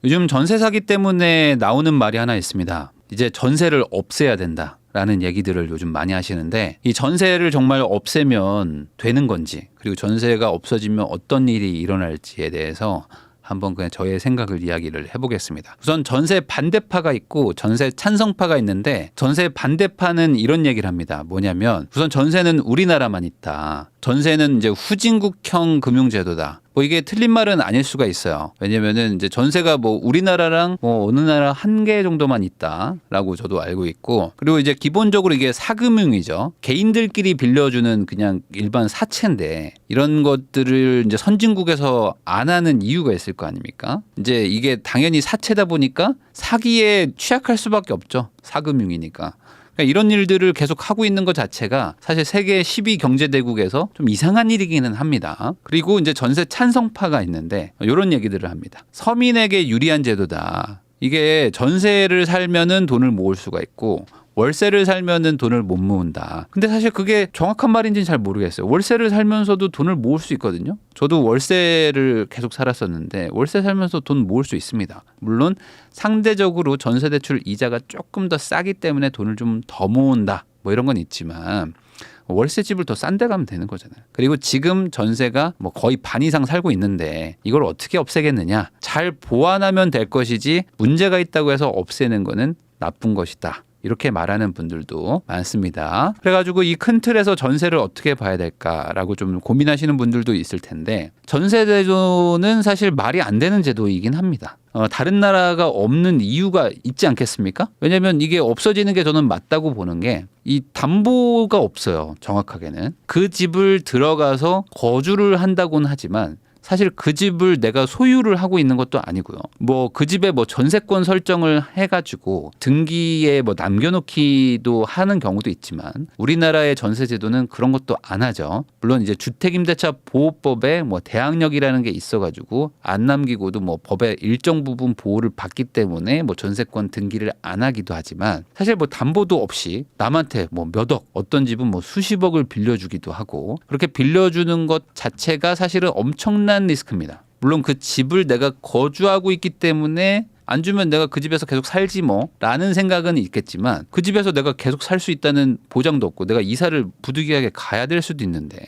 요즘 전세 사기 때문에 나오는 말이 하나 있습니다. 이제 전세를 없애야 된다. 라는 얘기들을 요즘 많이 하시는데 이 전세를 정말 없애면 되는 건지 그리고 전세가 없어지면 어떤 일이 일어날지에 대해서 한번 그냥 저의 생각을 이야기를 해보겠습니다. 우선 전세 반대파가 있고 전세 찬성파가 있는데 전세 반대파는 이런 얘기를 합니다. 뭐냐면 우선 전세는 우리나라만 있다. 전세는 이제 후진국형 금융제도다. 뭐 이게 틀린 말은 아닐 수가 있어요. 왜냐면은 이제 전세가 뭐 우리나라랑 뭐 어느 나라 한 개 정도만 있다라고 저도 알고 있고 그리고 이제 기본적으로 이게 사금융이죠. 개인들끼리 빌려주는 그냥 일반 사채인데 이런 것들을 이제 선진국에서 안 하는 이유가 있을 거 아닙니까? 이제 이게 당연히 사채다 보니까 사기에 취약할 수밖에 없죠. 사금융이니까. 그러니까 이런 일들을 계속 하고 있는 것 자체가 사실 세계 10위 경제대국에서 좀 이상한 일이기는 합니다. 그리고 이제 전세 찬성파가 있는데 이런 얘기들을 합니다. 서민에게 유리한 제도다. 이게 전세를 살면은 돈을 모을 수가 있고 월세를 살면은 돈을 못 모은다. 근데 사실 그게 정확한 말인지는 잘 모르겠어요. 월세를 살면서도 돈을 모을 수 있거든요. 저도 월세를 계속 살았었는데 월세 살면서 돈 모을 수 있습니다. 물론 상대적으로 전세 대출 이자가 조금 더 싸기 때문에 돈을 좀 더 모은다. 뭐 이런 건 있지만 월세 집을 더 싼 데 가면 되는 거잖아요. 그리고 지금 전세가 뭐 거의 반 이상 살고 있는데 이걸 어떻게 없애겠느냐. 잘 보완하면 될 것이지 문제가 있다고 해서 없애는 거는 나쁜 것이다. 이렇게 말하는 분들도 많습니다. 그래가지고 이 큰 틀에서 전세를 어떻게 봐야 될까라고 좀 고민하시는 분들도 있을 텐데 전세 제도는 사실 말이 안 되는 제도이긴 합니다. 다른 나라가 없는 이유가 있지 않겠습니까? 왜냐하면 이게 없어지는 게 저는 맞다고 보는 게 이 담보가 없어요. 정확하게는. 그 집을 들어가서 거주를 한다고는 하지만 사실 그 집을 내가 소유를 하고 있는 것도 아니고요. 뭐 그 집에 뭐 전세권 설정을 해가지고 등기에 뭐 남겨놓기도 하는 경우도 있지만 우리나라의 전세 제도는 그런 것도 안 하죠. 물론 이제 주택임대차 보호법에 뭐 대항력이라는 게 있어가지고 안 남기고도 뭐 법의 일정 부분 보호를 받기 때문에 뭐 전세권 등기를 안 하기도 하지만 사실 뭐 담보도 없이 남한테 뭐 몇 억, 어떤 집은 뭐 수십억을 빌려주기도 하고 그렇게 빌려주는 것 자체가 사실은 엄청난 리스크입니다. 물론 그 집을 내가 거주하고 있기 때문에 안 주면 내가 그 집에서 계속 살지 뭐 라는 생각은 있겠지만 그 집에서 내가 계속 살 수 있다는 보장도 없고 내가 이사를 부득이하게 가야 될 수도 있는데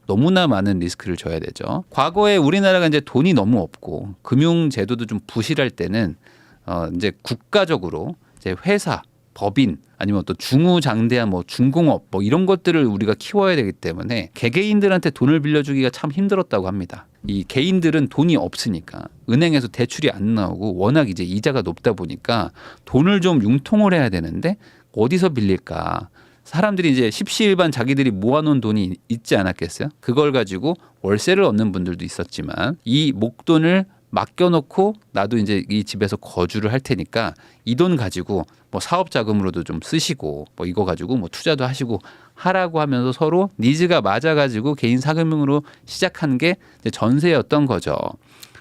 너무나 많은 리스크를 져야 되죠. 과거에 우리나라가 이제 돈이 너무 없고 금융 제도도 좀 부실할 때는 이제 국가적으로 이제 회사 법인 아니면 또 중후장대한 뭐 중공업 뭐 이런 것들을 우리가 키워야 되기 때문에 개개인들한테 돈을 빌려주기가 참 힘들었다고 합니다. 이 개인들은 돈이 없으니까 은행에서 대출이 안 나오고 워낙 이제 이자가 높다 보니까 돈을 좀 융통을 해야 되는데 어디서 빌릴까? 사람들이 이제 십시일반 자기들이 모아놓은 돈이 있지 않았겠어요? 그걸 가지고 월세를 얻는 분들도 있었지만 이 목돈을 맡겨놓고 나도 이제 이 집에서 거주를 할 테니까 이 돈 가지고 뭐 사업 자금으로도 좀 쓰시고 뭐 이거 가지고 뭐 투자도 하시고 하라고 하면서 서로 니즈가 맞아가지고 개인 사금융으로 시작한 게 이제 전세였던 거죠.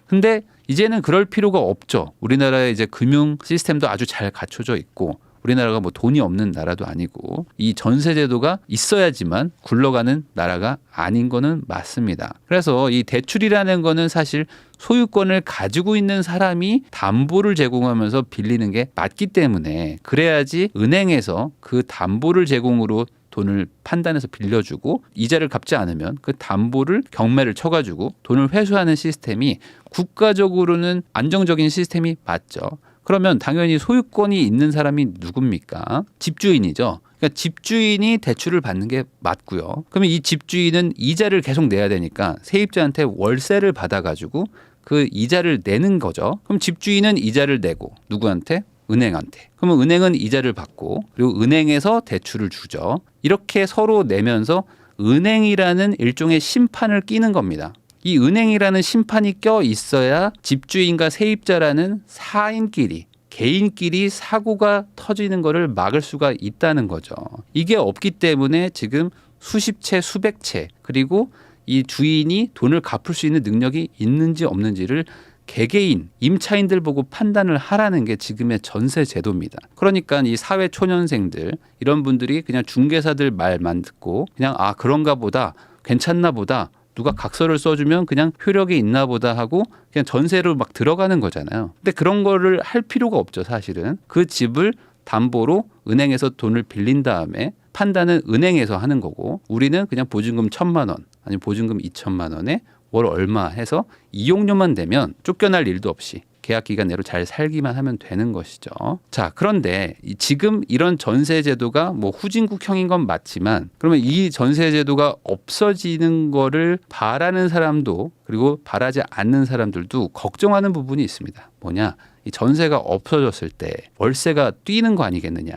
근데 이제는 그럴 필요가 없죠. 우리나라의 이제 금융 시스템도 아주 잘 갖춰져 있고 우리나라가 뭐 돈이 없는 나라도 아니고 이 전세 제도가 있어야지만 굴러가는 나라가 아닌 거는 맞습니다. 그래서 이 대출이라는 거는 사실 소유권을 가지고 있는 사람이 담보를 제공하면서 빌리는 게 맞기 때문에 그래야지 은행에서 그 담보를 제공으로 돈을 판단해서 빌려주고 이자를 갚지 않으면 그 담보를 경매를 쳐가지고 돈을 회수하는 시스템이 국가적으로는 안정적인 시스템이 맞죠. 그러면 당연히 소유권이 있는 사람이 누굽니까? 집주인이죠. 그러니까 집주인이 대출을 받는 게 맞고요. 그러면 이 집주인은 이자를 계속 내야 되니까 세입자한테 월세를 받아가지고 그 이자를 내는 거죠. 그럼 집주인은 이자를 내고 누구한테? 은행한테. 그러면 은행은 이자를 받고 그리고 은행에서 대출을 주죠. 이렇게 서로 내면서 은행이라는 일종의 심판을 끼는 겁니다. 이 은행이라는 심판이 껴 있어야 집주인과 세입자라는 사인끼리 개인끼리 사고가 터지는 것을 막을 수가 있다는 거죠. 이게 없기 때문에 지금 수십 채 수백 채 그리고 이 주인이 돈을 갚을 수 있는 능력이 있는지 없는지를 개개인 임차인들 보고 판단을 하라는 게 지금의 전세 제도입니다. 그러니까 이 사회 초년생들 이런 분들이 그냥 중개사들 말만 듣고 그냥 아 그런가 보다 괜찮나 보다 누가 각서를 써주면 그냥 효력이 있나 보다 하고 그냥 전세로 막 들어가는 거잖아요. 근데 그런 거를 할 필요가 없죠. 사실은 그 집을 담보로 은행에서 돈을 빌린 다음에 판단은 은행에서 하는 거고, 우리는 그냥 보증금 1,000만 원 아니면 보증금 2,000만 원에 월 얼마 해서 이용료만 되면 쫓겨날 일도 없이 계약 기간 내로 잘 살기만 하면 되는 것이죠. 자, 그런데 지금 이런 전세 제도가 뭐 후진국형인 건 맞지만, 그러면 이 전세 제도가 없어지는 거를 바라는 사람도 그리고 바라지 않는 사람들도 걱정하는 부분이 있습니다. 뭐냐? 이 전세가 없어졌을 때 월세가 뛰는 거 아니겠느냐.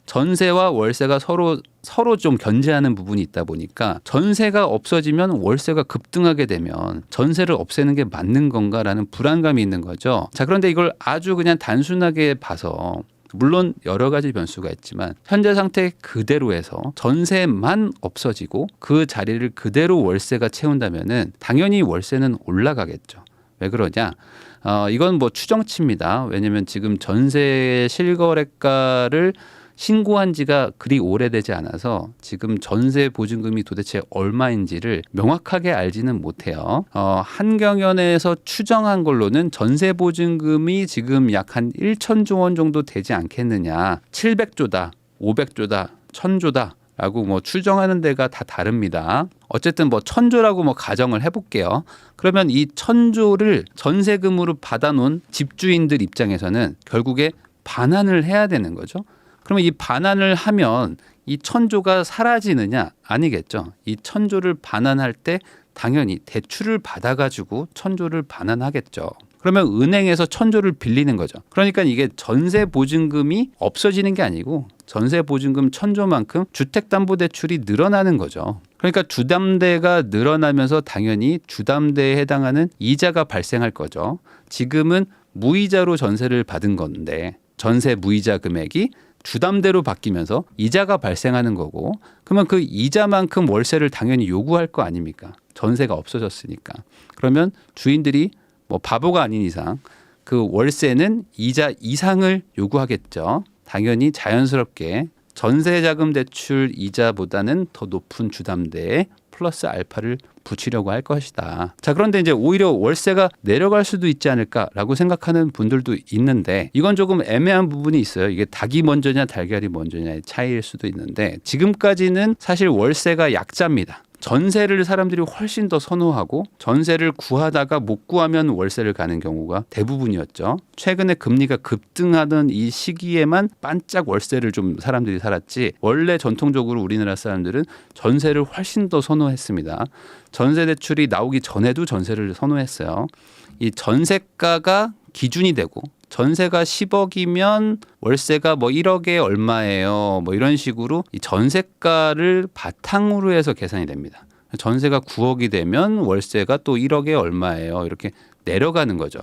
전세와 월세가 서로 좀 견제하는 부분이 있다 보니까 전세가 없어지면 월세가 급등하게 되면 전세를 없애는 게 맞는 건가라는 불안감이 있는 거죠. 자, 그런데 이걸 아주 그냥 단순하게 봐서, 물론 여러 가지 변수가 있지만 현재 상태 그대로 해서 전세만 없어지고 그 자리를 그대로 월세가 채운다면은 당연히 월세는 올라가겠죠. 왜 그러냐? 이건 뭐 추정치입니다. 왜냐하면 지금 전세 실거래가를 신고한 지가 그리 오래되지 않아서 지금 전세 보증금이 도대체 얼마인지를 명확하게 알지는 못해요. 한경연에서 추정한 걸로는 전세 보증금이 지금 약 한 1,000조 원 정도 되지 않겠느냐. 700조다, 500조다, 1,000조다. 라고 뭐 추정하는 데가 다 다릅니다. 어쨌든 뭐 1,000조라고 뭐 가정을 해볼게요. 그러면 이 1,000조를 전세금으로 받아놓은 집주인들 입장에서는 결국에 반환을 해야 되는 거죠. 그러면 이 반환을 하면 이 1,000조가 사라지느냐? 아니겠죠. 이 1,000조를 반환할 때 당연히 대출을 받아가지고 1,000조를 반환하겠죠. 그러면 은행에서 1,000조를 빌리는 거죠. 그러니까 이게 전세 보증금이 없어지는 게 아니고 전세 보증금 1,000조만큼 주택담보대출이 늘어나는 거죠. 그러니까 주담대가 늘어나면서 당연히 주담대에 해당하는 이자가 발생할 거죠. 지금은 무이자로 전세를 받은 건데 전세 무이자 금액이 주담대로 바뀌면서 이자가 발생하는 거고, 그러면 그 이자만큼 월세를 당연히 요구할 거 아닙니까? 전세가 없어졌으니까. 그러면 주인들이 뭐 바보가 아닌 이상 그 월세는 이자 이상을 요구하겠죠. 당연히 자연스럽게 전세자금 대출 이자보다는 더 높은 주담대에 플러스 알파를 붙이려고 할 것이다. 자, 그런데 이제 오히려 월세가 내려갈 수도 있지 않을까라고 생각하는 분들도 있는데, 이건 조금 애매한 부분이 있어요. 이게 닭이 먼저냐 달걀이 먼저냐의 차이일 수도 있는데, 지금까지는 사실 월세가 약자입니다. 전세를 사람들이 훨씬 더 선호하고 전세를 구하다가 못 구하면 월세를 가는 경우가 대부분이었죠. 최근에 금리가 급등하던 이 시기에만 반짝 월세를 좀 사람들이 살았지, 원래 전통적으로 우리나라 사람들은 전세를 훨씬 더 선호했습니다. 전세 대출이 나오기 전에도 전세를 선호했어요. 이 전세가가 기준이 되고 전세가 10억이면 월세가 뭐 1억에 얼마예요. 뭐 이런 식으로 이 전세가를 바탕으로 해서 계산이 됩니다. 전세가 9억이 되면 월세가 또 1억에 얼마예요. 이렇게 내려가는 거죠.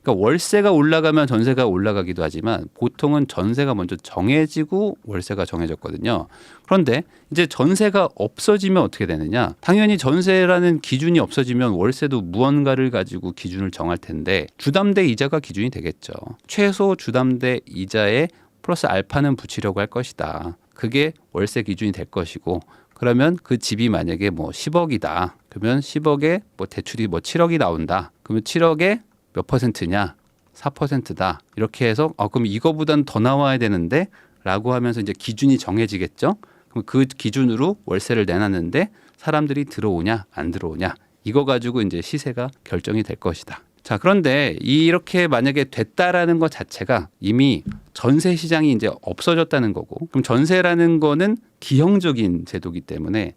그러니까 월세가 올라가면 전세가 올라가기도 하지만 보통은 전세가 먼저 정해지고 월세가 정해졌거든요. 그런데 이제 전세가 없어지면 어떻게 되느냐? 당연히 전세라는 기준이 없어지면 월세도 무언가를 가지고 기준을 정할 텐데 주담대 이자가 기준이 되겠죠. 최소 주담대 이자에 플러스 알파는 붙이려고 할 것이다. 그게 월세 기준이 될 것이고, 그러면 그 집이 만약에 뭐 10억이다. 그러면 10억에 뭐 대출이 뭐 7억이 나온다. 그러면 7억에 몇 퍼센트냐? 4%다. 이렇게 해서 그럼 이거보단 더 나와야 되는데 라고 하면서 이제 기준이 정해지겠죠. 그럼 그 기준으로 월세를 내놨는데 사람들이 들어오냐 안 들어오냐, 이거 가지고 이제 시세가 결정이 될 것이다. 자, 그런데 이렇게 만약에 됐다라는 것 자체가 이미 전세 시장이 이제 없어졌다는 거고, 그럼 전세라는 거는 기형적인 제도이기 때문에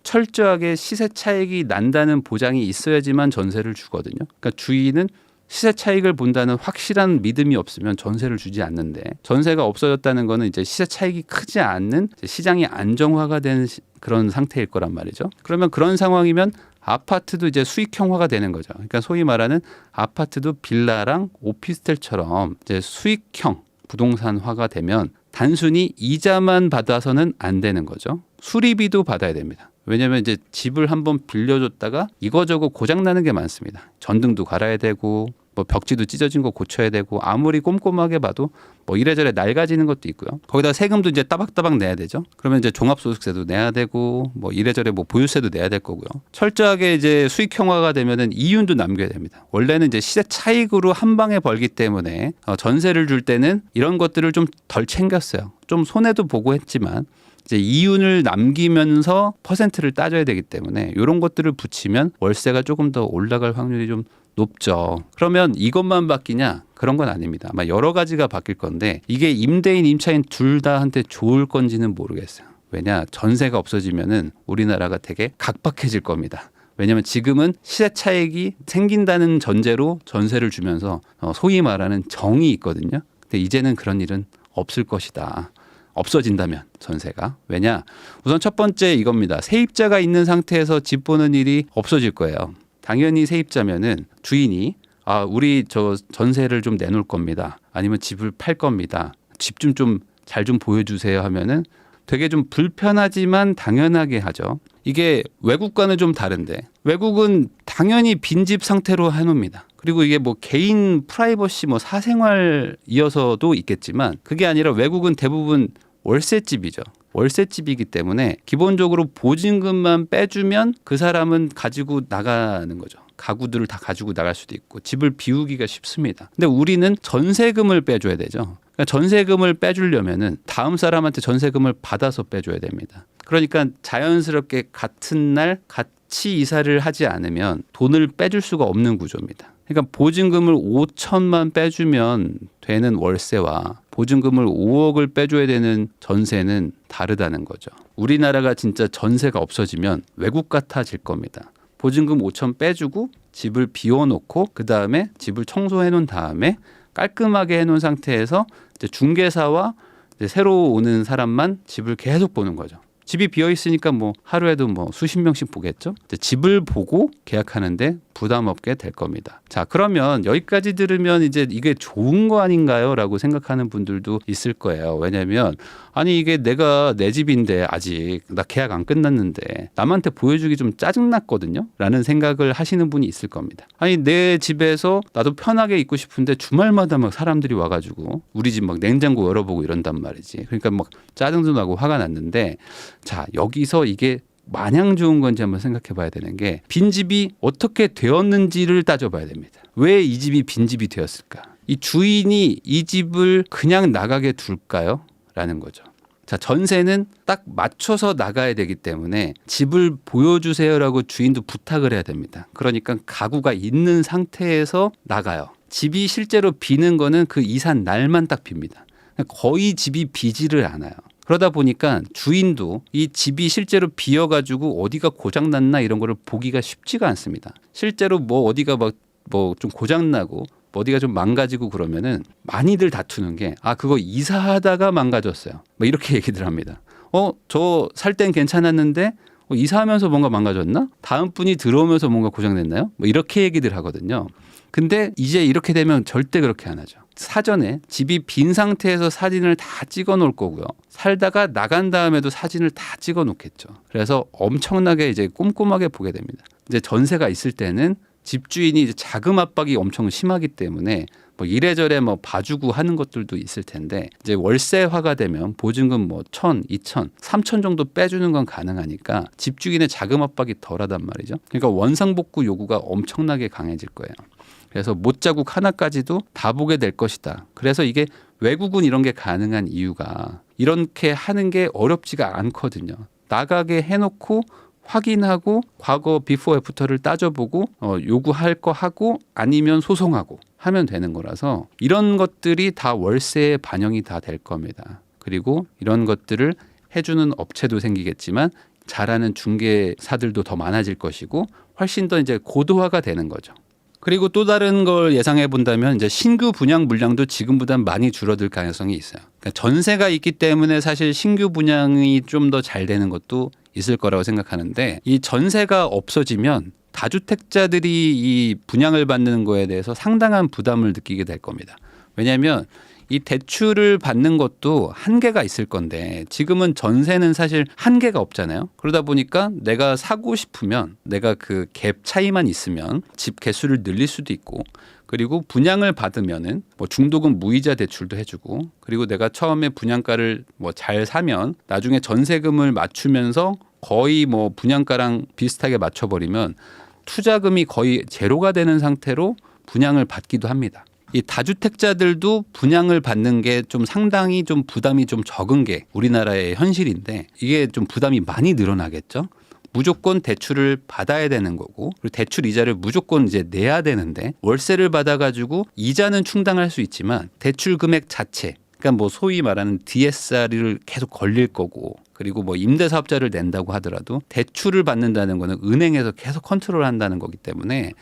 철저하게 시세 차익이 난다는 보장이 있어야지만 전세를 주거든요. 그러니까 주인은 시세 차익을 본다는 확실한 믿음이 없으면 전세를 주지 않는데, 전세가 없어졌다는 거는 이제 시세 차익이 크지 않는 시장이 안정화가 된 그런 상태일 거란 말이죠. 그러면 그런 상황이면 아파트도 이제 수익형화가 되는 거죠. 그러니까 소위 말하는 아파트도 빌라랑 오피스텔처럼 이제 수익형 부동산화가 되면 단순히 이자만 받아서는 안 되는 거죠. 수리비도 받아야 됩니다. 왜냐하면 이제 집을 한번 빌려줬다가 이거저거 고장 나는 게 많습니다. 전등도 갈아야 되고 뭐 벽지도 찢어진 거 고쳐야 되고 아무리 꼼꼼하게 봐도 뭐 이래저래 낡아지는 것도 있고요. 거기다 세금도 이제 따박따박 내야 되죠. 그러면 이제 종합소득세도 내야 되고 뭐 이래저래 뭐 보유세도 내야 될 거고요. 철저하게 이제 수익형화가 되면은 이윤도 남겨야 됩니다. 원래는 이제 시세 차익으로 한 방에 벌기 때문에 전세를 줄 때는 이런 것들을 좀 덜 챙겼어요. 좀 손해도 보고 했지만 이제 이윤을 남기면서 퍼센트를 따져야 되기 때문에 이런 것들을 붙이면 월세가 조금 더 올라갈 확률이 좀 높죠. 그러면 이것만 바뀌냐? 그런 건 아닙니다. 아마 여러 가지가 바뀔 건데 이게 임대인, 임차인 둘 다한테 좋을 건지는 모르겠어요. 왜냐? 전세가 없어지면은 우리나라가 되게 각박해질 겁니다. 왜냐하면 지금은 시세 차익이 생긴다는 전제로 전세를 주면서 소위 말하는 정이 있거든요. 근데 이제는 그런 일은 없을 것이다. 없어진다면 전세가. 왜냐? 우선 첫 번째 이겁니다. 세입자가 있는 상태에서 집 보는 일이 없어질 거예요. 당연히 세입자면은 주인이 우리 저 전세를 좀 내놓을 겁니다. 아니면 집을 팔 겁니다. 집 좀 잘 좀 보여주세요 하면은 되게 좀 불편하지만 당연하게 하죠. 이게 외국과는 좀 다른데 외국은 당연히 빈집 상태로 해놓습니다. 그리고 이게 뭐 개인 프라이버시 뭐 사생활이어서도 있겠지만 그게 아니라 외국은 대부분 월세집이죠. 월세집이기 때문에 기본적으로 보증금만 빼주면 그 사람은 가지고 나가는 거죠. 가구들을 다 가지고 나갈 수도 있고 집을 비우기가 쉽습니다. 근데 우리는 전세금을 빼줘야 되죠. 그러니까 전세금을 빼주려면은 다음 사람한테 전세금을 받아서 빼줘야 됩니다. 그러니까 자연스럽게 같은 날 같이 이사를 하지 않으면 돈을 빼줄 수가 없는 구조입니다. 그러니까 보증금을 5천만 빼주면 되는 월세와 보증금을 5억을 빼줘야 되는 전세는 다르다는 거죠. 우리나라가 진짜 전세가 없어지면 외국 같아질 겁니다. 보증금 5천 빼주고 집을 비워놓고 그 다음에 집을 청소해 놓은 다음에 깔끔하게 해놓은 상태에서 이제 중개사와 이제 새로 오는 사람만 집을 계속 보는 거죠. 집이 비어 있으니까 뭐 하루에도 뭐 수십 명씩 보겠죠. 이제 집을 보고 계약하는데 부담 없게 될 겁니다. 자, 그러면 여기까지 들으면 이제 이게 좋은 거 아닌가요? 라고 생각하는 분들도 있을 거예요. 왜냐하면 아니 이게 내가 내 집인데 아직 나 계약 안 끝났는데 남한테 보여주기 좀 짜증났거든요. 라는 생각을 하시는 분이 있을 겁니다. 아니 내 집에서 나도 편하게 있고 싶은데 주말마다 막 사람들이 와가지고 우리 집 막 냉장고 열어보고 이런단 말이지. 그러니까 막 짜증도 나고 화가 났는데 자, 여기서 이게 마냥 좋은 건지 한번 생각해 봐야 되는 게 빈집이 어떻게 되었는지를 따져봐야 됩니다. 왜 이 집이 빈집이 되었을까? 이 주인이 이 집을 그냥 나가게 둘까요? 라는 거죠. 자, 전세는 딱 맞춰서 나가야 되기 때문에 집을 보여주세요라고 주인도 부탁을 해야 됩니다. 그러니까 가구가 있는 상태에서 나가요. 집이 실제로 비는 거는 그 이삿 날만 딱 빕니다. 거의 집이 비지를 않아요. 그러다 보니까 주인도 이 집이 실제로 비어가지고 어디가 고장났나 이런 거를 보기가 쉽지가 않습니다. 실제로 뭐 어디가 뭐 좀 고장나고 어디가 좀 망가지고 그러면은 많이들 다투는 게 그거 이사하다가 망가졌어요. 뭐 이렇게 얘기들 합니다. 저 살 땐 괜찮았는데 이사하면서 뭔가 망가졌나? 다음 분이 들어오면서 뭔가 고장냈나요? 뭐 이렇게 얘기들 하거든요. 근데 이제 이렇게 되면 절대 그렇게 안 하죠. 사전에 집이 빈 상태에서 사진을 다 찍어 놓을 거고요. 살다가 나간 다음에도 사진을 다 찍어 놓겠죠. 그래서 엄청나게 이제 꼼꼼하게 보게 됩니다. 이제 전세가 있을 때는 집주인이 이제 자금 압박이 엄청 심하기 때문에 뭐 이래저래 뭐 봐주고 하는 것들도 있을 텐데 이제 월세화가 되면 보증금 뭐 1,000, 2,000, 3,000 정도 빼주는 건 가능하니까 집주인의 자금 압박이 덜하단 말이죠. 그러니까 원상복구 요구가 엄청나게 강해질 거예요. 그래서 못자국 하나까지도 다 보게 될 것이다. 그래서 이게 외국은 이런 게 가능한 이유가 이렇게 하는 게 어렵지가 않거든요. 나가게 해놓고 확인하고 과거 비포 애프터를 따져보고 요구할 거 하고 아니면 소송하고 하면 되는 거라서 이런 것들이 다 월세에 반영이 다 될 겁니다. 그리고 이런 것들을 해주는 업체도 생기겠지만 잘하는 중개사들도 더 많아질 것이고 훨씬 더 이제 고도화가 되는 거죠. 그리고 또 다른 걸 예상해 본다면 이제 신규 분양 물량도 지금보다 많이 줄어들 가능성이 있어요. 그러니까 전세가 있기 때문에 사실 신규 분양이 좀 더 잘 되는 것도 있을 거라고 생각하는데 이 전세가 없어지면 다주택자들이 이 분양을 받는 거에 대해서 상당한 부담을 느끼게 될 겁니다. 왜냐하면 이 대출을 받는 것도 한계가 있을 건데 지금은 전세는 사실 한계가 없잖아요. 그러다 보니까 내가 사고 싶으면 내가 그 갭 차이만 있으면 집 개수를 늘릴 수도 있고 그리고 분양을 받으면은 뭐 중도금 무이자 대출도 해주고 그리고 내가 처음에 분양가를 뭐 잘 사면 나중에 전세금을 맞추면서 거의 뭐 분양가랑 비슷하게 맞춰버리면 투자금이 거의 제로가 되는 상태로 분양을 받기도 합니다. 이 다주택자들도 분양을 받는 게 좀 상당히 좀 부담이 좀 적은 게 우리나라의 현실인데 이게 좀 부담이 많이 늘어나겠죠. 무조건 대출을 받아야 되는 거고 그리고 대출 이자를 무조건 이제 내야 되는데 월세를 받아가지고 이자는 충당할 수 있지만 대출 금액 자체 그러니까 뭐 소위 말하는 DSR을 계속 걸릴 거고 그리고 뭐 임대사업자를 낸다고 하더라도 대출을 받는다는 거는 은행에서 계속 컨트롤한다는 거기 때문에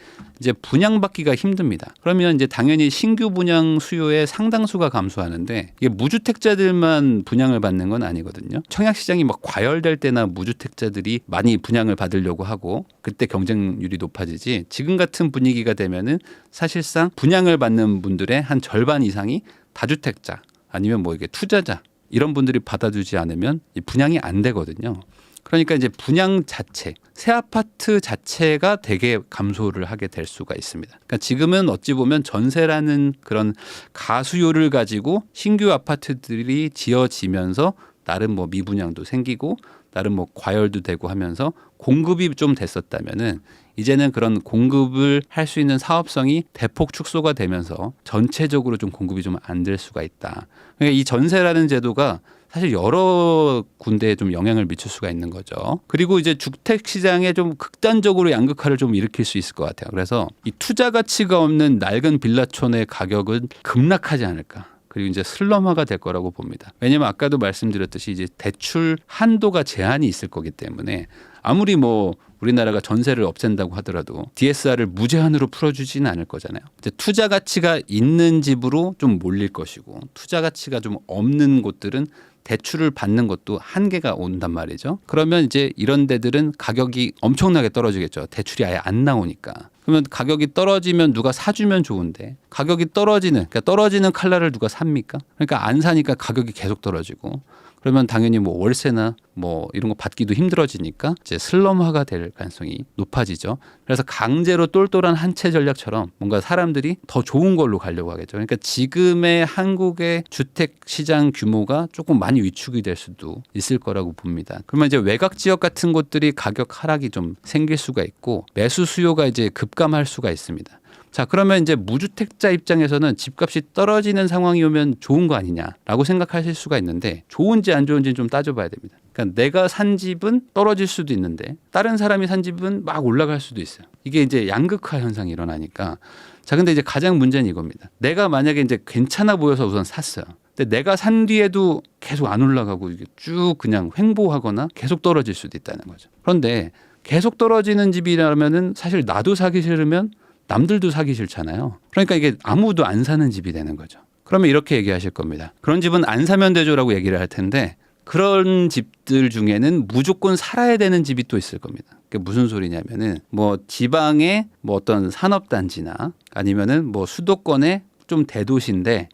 이제 분양받기가 힘듭니다. 그러면 이제 당연히 신규 분양 수요의 상당수가 감소하는데 이게 무주택자들만 분양을 받는 건 아니거든요. 청약시장이 막 과열될 때나 무주택자들이 많이 분양을 받으려고 하고 그때 경쟁률이 높아지지 지금 같은 분위기가 되면은 사실상 분양을 받는 분들의 한 절반 이상이 다주택자 아니면 뭐 이게 투자자 이런 분들이 받아주지 않으면 분양이 안 되거든요. 그러니까 이제 분양 자체, 새 아파트 자체가 되게 감소를 하게 될 수가 있습니다. 그러니까 지금은 어찌 보면 전세라는 그런 가수요를 가지고 신규 아파트들이 지어지면서 나름 뭐 미분양도 생기고 나름 뭐 과열도 되고 하면서 공급이 좀 됐었다면은 이제는 그런 공급을 할 수 있는 사업성이 대폭 축소가 되면서 전체적으로 좀 공급이 좀 안 될 수가 있다. 그러니까 이 전세라는 제도가 사실 여러 군데에 좀 영향을 미칠 수가 있는 거죠. 그리고 이제 주택 시장에 좀 극단적으로 양극화를 좀 일으킬 수 있을 것 같아요. 그래서 이 투자 가치가 없는 낡은 빌라촌의 가격은 급락하지 않을까. 그리고 이제 슬럼화가 될 거라고 봅니다. 왜냐하면 아까도 말씀드렸듯이 이제 대출 한도가 제한이 있을 거기 때문에 아무리 뭐 우리나라가 전세를 없앤다고 하더라도 DSR을 무제한으로 풀어주지는 않을 거잖아요. 이제 투자 가치가 있는 집으로 좀 몰릴 것이고 투자 가치가 좀 없는 곳들은 대출을 받는 것도 한계가 온단 말이죠. 그러면 이제 이런 데들은 가격이 엄청나게 떨어지겠죠. 대출이 아예 안 나오니까. 그러면 가격이 떨어지면 누가 사주면 좋은데 가격이 그러니까 떨어지는 칼날을 누가 삽니까? 그러니까 안 사니까 가격이 계속 떨어지고 그러면 당연히 뭐 월세나 뭐 이런 거 받기도 힘들어지니까 이제 슬럼화가 될 가능성이 높아지죠. 그래서 강제로 똘똘한 한 채 전략처럼 뭔가 사람들이 더 좋은 걸로 가려고 하겠죠. 그러니까 지금의 한국의 주택 시장 규모가 조금 많이 위축이 될 수도 있을 거라고 봅니다. 그러면 이제 외곽 지역 같은 곳들이 가격 하락이 좀 생길 수가 있고 매수 수요가 이제 급감할 수가 있습니다. 자, 그러면 이제 무주택자 입장에서는 집값이 떨어지는 상황이 오면 좋은 거 아니냐라고 생각하실 수가 있는데 좋은지 안 좋은지는 좀 따져봐야 됩니다. 그러니까 내가 산 집은 떨어질 수도 있는데 다른 사람이 산 집은 막 올라갈 수도 있어요. 이게 이제 양극화 현상이 일어나니까 자, 근데 이제 가장 문제는 이겁니다. 내가 만약에 이제 괜찮아 보여서 우선 샀어요. 근데 내가 산 뒤에도 계속 안 올라가고 이게 쭉 그냥 횡보하거나 계속 떨어질 수도 있다는 거죠. 그런데 계속 떨어지는 집이라면은 사실 나도 사기 싫으면 남들도 사기 싫잖아요. 그러니까 이게 아무도 안 사는 집이 되는 거죠. 그러면 이렇게 얘기하실 겁니다. 그런 집은 안 사면 되죠라고 얘기를 할 텐데 그런 집들 중에는 무조건 살아야 되는 집이 또 있을 겁니다. 그게 무슨 소리냐면은 뭐 지방의 뭐 어떤 산업단지나 아니면은 뭐 수도권의 좀 대도시인데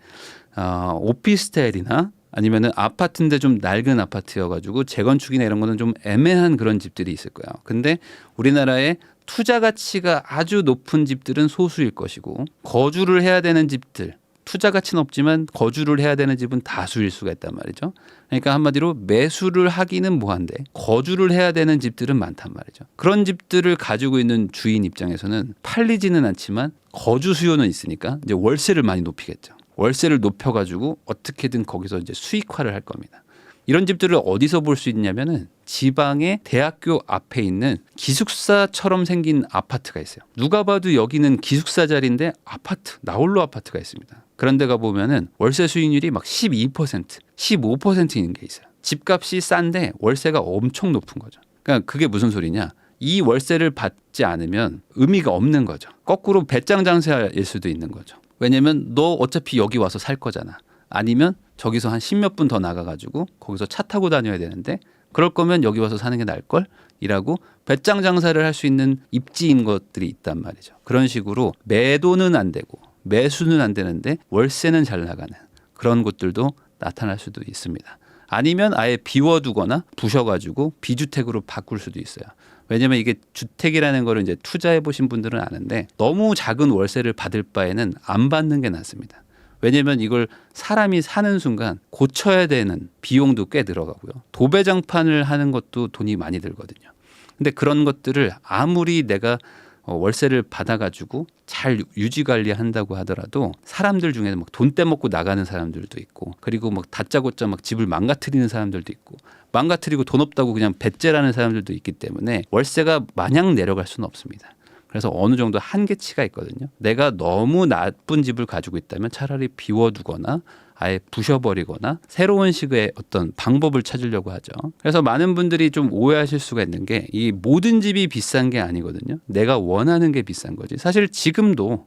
오피스텔이나 아니면은 아파트인데 좀 낡은 아파트여가지고 재건축이나 이런 거는 좀 애매한 그런 집들이 있을 거예요. 근데 우리나라에 투자 가치가 아주 높은 집들은 소수일 것이고 거주를 해야 되는 집들 투자 가치는 없지만 거주를 해야 되는 집은 다수일 수가 있단 말이죠. 그러니까 한마디로 매수를 하기는 뭐한데 거주를 해야 되는 집들은 많단 말이죠. 그런 집들을 가지고 있는 주인 입장에서는 팔리지는 않지만 거주 수요는 있으니까 이제 월세를 많이 높이겠죠. 월세를 높여가지고 어떻게든 거기서 이제 수익화를 할 겁니다. 이런 집들을 어디서 볼 수 있냐면은 지방의 대학교 앞에 있는 기숙사처럼 생긴 아파트가 있어요. 누가 봐도 여기는 기숙사 자리인데 아파트, 나홀로 아파트가 있습니다. 그런 데 가보면은 월세 수익률이 막 12%, 15%인 게 있어요. 집값이 싼데 월세가 엄청 높은 거죠. 그러니까 그게 무슨 소리냐. 이 월세를 받지 않으면 의미가 없는 거죠. 거꾸로 배짱 장사일 수도 있는 거죠. 왜냐면 너 어차피 여기 와서 살 거잖아. 아니면 저기서 한 10몇 분 더 나가가지고 거기서 차 타고 다녀야 되는데 그럴 거면 여기 와서 사는 게 나을걸? 이라고 배짱 장사를 할 수 있는 입지인 것들이 있단 말이죠. 그런 식으로 매도는 안 되고 매수는 안 되는데 월세는 잘 나가는 그런 곳들도 나타날 수도 있습니다. 아니면 아예 비워두거나 부셔가지고 비주택으로 바꿀 수도 있어요. 왜냐하면 이게 주택이라는 거를 이제 투자해 보신 분들은 아는데 너무 작은 월세를 받을 바에는 안 받는 게 낫습니다. 왜냐하면 이걸 사람이 사는 순간 고쳐야 되는 비용도 꽤 들어가고요. 도배장판을 하는 것도 돈이 많이 들거든요. 근데 그런 것들을 아무리 내가 월세를 받아가지고 잘 유지 관리한다고 하더라도 사람들 중에는 막 돈 떼먹고 나가는 사람들도 있고, 그리고 막 다짜고짜 막 집을 망가뜨리는 사람들도 있고, 망가뜨리고 돈 없다고 그냥 배째라는 사람들도 있기 때문에 월세가 마냥 내려갈 수는 없습니다. 그래서 어느 정도 한계치가 있거든요. 내가 너무 나쁜 집을 가지고 있다면 차라리 비워두거나 아예 부셔버리거나 새로운 식의 어떤 방법을 찾으려고 하죠. 그래서 많은 분들이 좀 오해하실 수가 있는 게 이 모든 집이 비싼 게 아니거든요. 내가 원하는 게 비싼 거지. 사실 지금도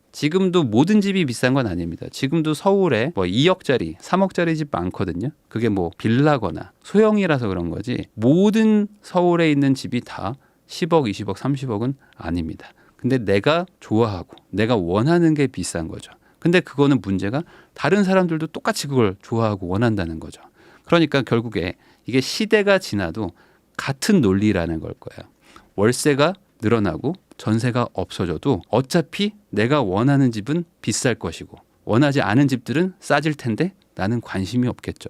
모든 집이 비싼 건 아닙니다. 지금도 서울에 뭐 2억짜리, 3억짜리 집 많거든요. 그게 뭐 빌라거나 소형이라서 그런 거지. 모든 서울에 있는 집이 다 10억, 20억, 30억은 아닙니다. 근데 내가 좋아하고 내가 원하는 게 비싼 거죠. 근데 그거는 문제가 다른 사람들도 똑같이 그걸 좋아하고 원한다는 거죠. 그러니까 결국에 이게 시대가 지나도 같은 논리라는 걸 거예요. 월세가 늘어나고 전세가 없어져도 어차피 내가 원하는 집은 비쌀 것이고 원하지 않은 집들은 싸질 텐데 나는 관심이 없겠죠.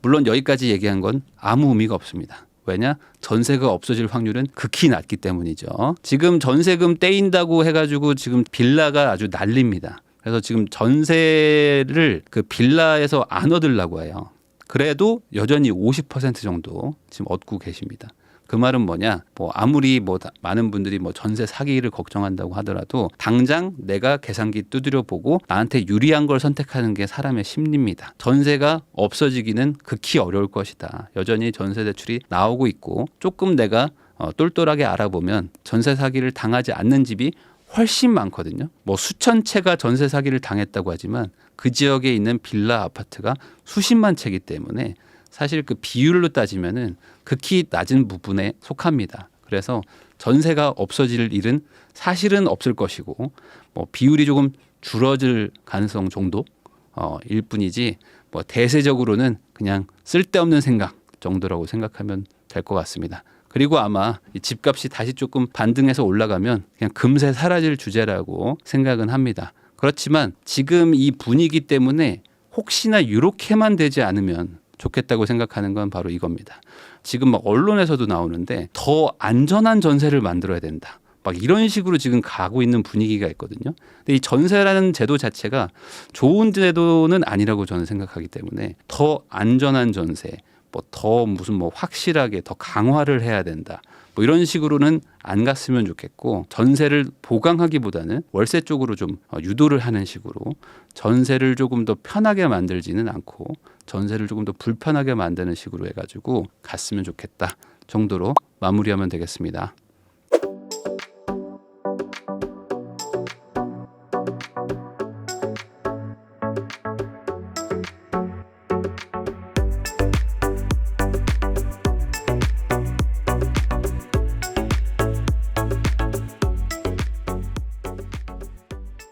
물론 여기까지 얘기한 건 아무 의미가 없습니다. 왜냐? 전세가 없어질 확률은 극히 낮기 때문이죠. 지금 전세금 떼인다고 해가지고 지금 빌라가 아주 난립니다. 그래서 지금 전세를 그 빌라에서 안 얻으려고 해요. 그래도 여전히 50% 정도 지금 얻고 계십니다. 그 말은 뭐냐? 뭐 아무리 뭐 많은 분들이 뭐 전세 사기를 걱정한다고 하더라도 당장 내가 계산기 두드려 보고 나한테 유리한 걸 선택하는 게 사람의 심리입니다. 전세가 없어지기는 극히 어려울 것이다. 여전히 전세 대출이 나오고 있고 조금 내가 똘똘하게 알아보면 전세 사기를 당하지 않는 집이 훨씬 많거든요. 뭐 수천 채가 전세 사기를 당했다고 하지만 그 지역에 있는 빌라 아파트가 수십만 채이기 때문에 사실 그 비율로 따지면은 극히 낮은 부분에 속합니다. 그래서 전세가 없어질 일은 사실은 없을 것이고 뭐 비율이 조금 줄어들 가능성 정도 일 뿐이지 뭐 대세적으로는 그냥 쓸데없는 생각 정도라고 생각하면 될 것 같습니다. 그리고 아마 이 집값이 다시 조금 반등해서 올라가면 그냥 금세 사라질 주제라고 생각은 합니다. 그렇지만 지금 이 분위기 때문에 혹시나 이렇게만 되지 않으면 좋겠다고 생각하는 건 바로 이겁니다. 지금 막 언론에서도 나오는데 더 안전한 전세를 만들어야 된다. 막 이런 식으로 지금 가고 있는 분위기가 있거든요. 근데 이 전세라는 제도 자체가 좋은 제도는 아니라고 저는 생각하기 때문에 더 안전한 전세, 뭐 더 무슨 뭐 확실하게 더 강화를 해야 된다. 뭐 이런 식으로는 안 갔으면 좋겠고 전세를 보강하기보다는 월세 쪽으로 좀 유도를 하는 식으로 전세를 조금 더 편하게 만들지는 않고 전세를 조금 더 불편하게 만드는 식으로 해가지고 갔으면 좋겠다 정도로 마무리하면 되겠습니다.